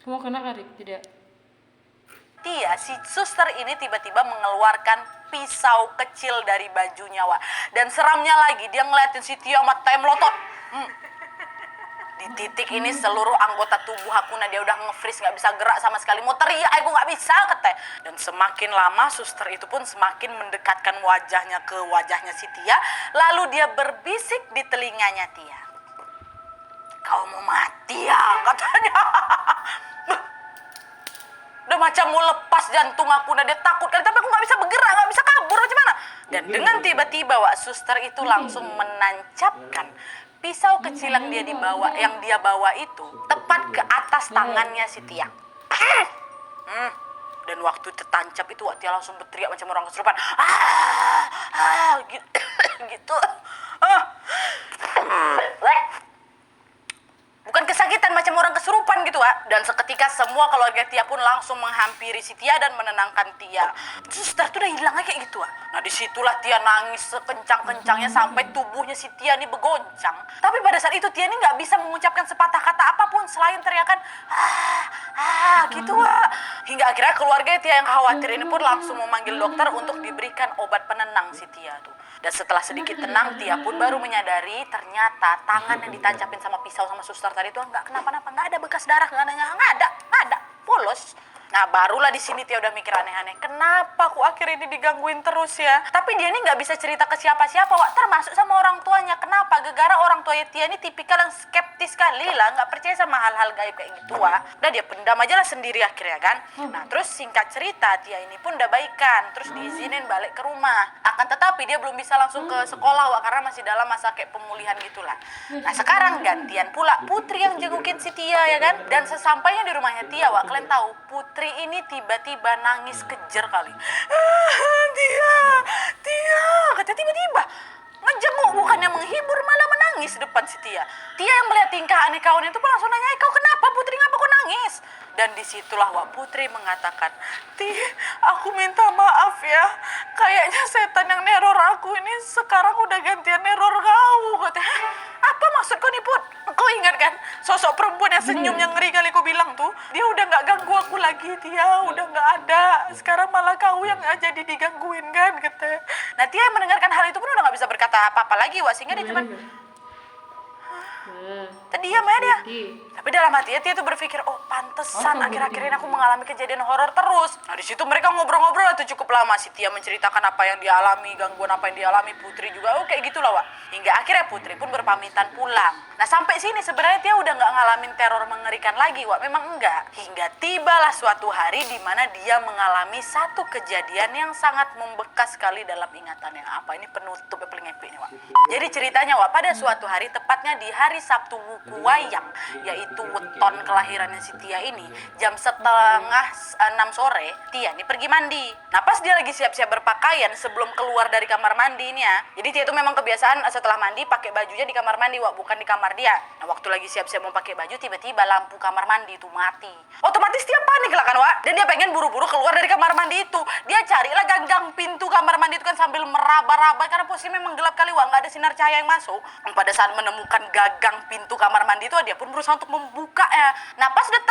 Kamu kena Karik? Tidak. Tia, si suster ini tiba-tiba mengeluarkan pisau kecil dari bajunya, Wak. Dan seramnya lagi, dia ngeliatin si Tia mata melotot. Di titik ini seluruh anggota tubuh aku, dia udah nge-freeze, gak bisa gerak sama sekali. Mau teriak, aku gak bisa, kata. Dan semakin lama, suster itu pun semakin mendekatkan wajahnya ke wajahnya si Tia. Lalu dia berbisik di telinganya Tia. Kau mau mati ya, katanya. Udah macam mau lepas jantung aku, dia takut kali, tapi aku gak bisa bergerak, gak bisa kabur, gimana? Dan dengan tiba-tiba, Wak, suster itu langsung menancapkan pisau kecil yang dia bawa itu tepat ke atas tangannya si Tia. Dan waktu tertancap itu, Wak, Tia langsung berteriak macam orang kesurupan. Gitu. Bukan kesakitan macam orang kesurupan gitu, Wak. Dan seketika semua keluarga Tia pun langsung menghampiri si Tia dan menenangkan Tia. Suster tuh udah hilang kayak gitu, Wak. Nah disitulah Tia nangis sekencang-kencangnya sampai tubuhnya si Tia nih bergoncang. Tapi pada saat itu Tia nih nggak bisa mengucapkan sepatah kata apapun selain teriakan gitu, Wak. Hingga akhirnya keluarga Tia yang khawatir ini pun langsung memanggil dokter untuk diberikan obat penenang si Tia tuh. Dan setelah sedikit tenang, Tia pun baru menyadari ternyata tangan yang ditancapin sama pisau sama suster tadi itu nggak kenapa-napa, nggak ada bekas darah, nggak ada, polos. Nah barulah di sini Tia udah mikir aneh-aneh, kenapa aku akhirnya ini digangguin terus ya? Tapi dia ini nggak bisa cerita ke siapa-siapa, Wak, termasuk sama orang tuanya. Kenapa? Gara-gara orang tuanya Tia ini tipikal yang skeptis sekali lah, nggak percaya sama hal-hal gaib kayak gitu, Wak. Udah dia pendam aja lah sendiri akhirnya kan. Nah terus singkat cerita, Tia ini pun udah baikan, terus diizinin balik ke rumah. Akan tetapi dia belum bisa langsung ke sekolah, Wak, karena masih dalam masa kayak pemulihan gitulah. Nah sekarang gantian pula Putri yang jengukin si Tia ya kan. Dan sesampainya di rumahnya Tia, Wak, kalian tahu Putri ini tiba-tiba nangis kejer kali. Tia, kata tiba-tiba ngejenguk, bukannya menghibur malah menangis depan si Tia. Tia yang melihat tingkah aneh kawan itu pun langsung nanya, kau kenapa Putri, ngapa kau nangis? Dan disitulah, Wak, Putri mengatakan, aku minta maaf ya, kayaknya setan yang neror aku ini sekarang udah gantian neror kau, katanya. Apa maksud kau nih, Put? Kau ingat kan sosok perempuan yang senyum yang ngeri kali kau bilang tuh, dia udah gak ganggu aku lagi, Tia udah gak ada, sekarang malah kau yang jadi digangguin kan, katanya. Nah Tia yang mendengarkan hal itu pun udah gak bisa berkata apa-apa lagi, Wak, sehingga dia cuman terdiam aja dia. Tapi dalam hatinya Tia tuh berpikir, oh pantesan akhir-akhir ini aku mengalami kejadian horor terus. Nah di situ mereka ngobrol-ngobrol tuh cukup lama. Si Tia menceritakan apa yang dialami, gangguan apa yang dialami. Putri juga, oh kayak gitulah, Wak. Hingga akhirnya Putri pun berpamitan pulang. Nah sampai sini sebenarnya Tia udah nggak ngalamin teror mengerikan lagi, Wak. Memang enggak. Hingga tibalah suatu hari di mana dia mengalami satu kejadian yang sangat membekas sekali dalam ingatannya. Apa ini penutup yang paling epic nih, Wak. Jadi ceritanya, Wak, pada suatu hari tepatnya di hari Sabtu Wuku Wayang, yaitu weton kelahirannya si Tia ini, jam 5:30 sore, Tia nih pergi mandi. Nah pas dia lagi siap-siap berpakaian sebelum keluar dari kamar mandi ini ya, jadi Tia itu memang kebiasaan setelah mandi pakai bajunya di kamar mandi, Wak, bukan di kamar dia. Nah waktu lagi siap-siap mau pakai baju, tiba-tiba lampu kamar mandi itu mati. Otomatis Tia panik lah kan, Wak, dan dia pengen buru-buru keluar dari kamar mandi itu. Dia carilah ganggang pintu kamar mandi itu kan sambil meraba-raba, karena posisi memang gelap kali, Wak, nggak ada sinar cahaya yang masuk. Pada saat menemukan gagang pintu kamar mandi itu, dia pun berusaha untuk membuka ya. Nah pas udah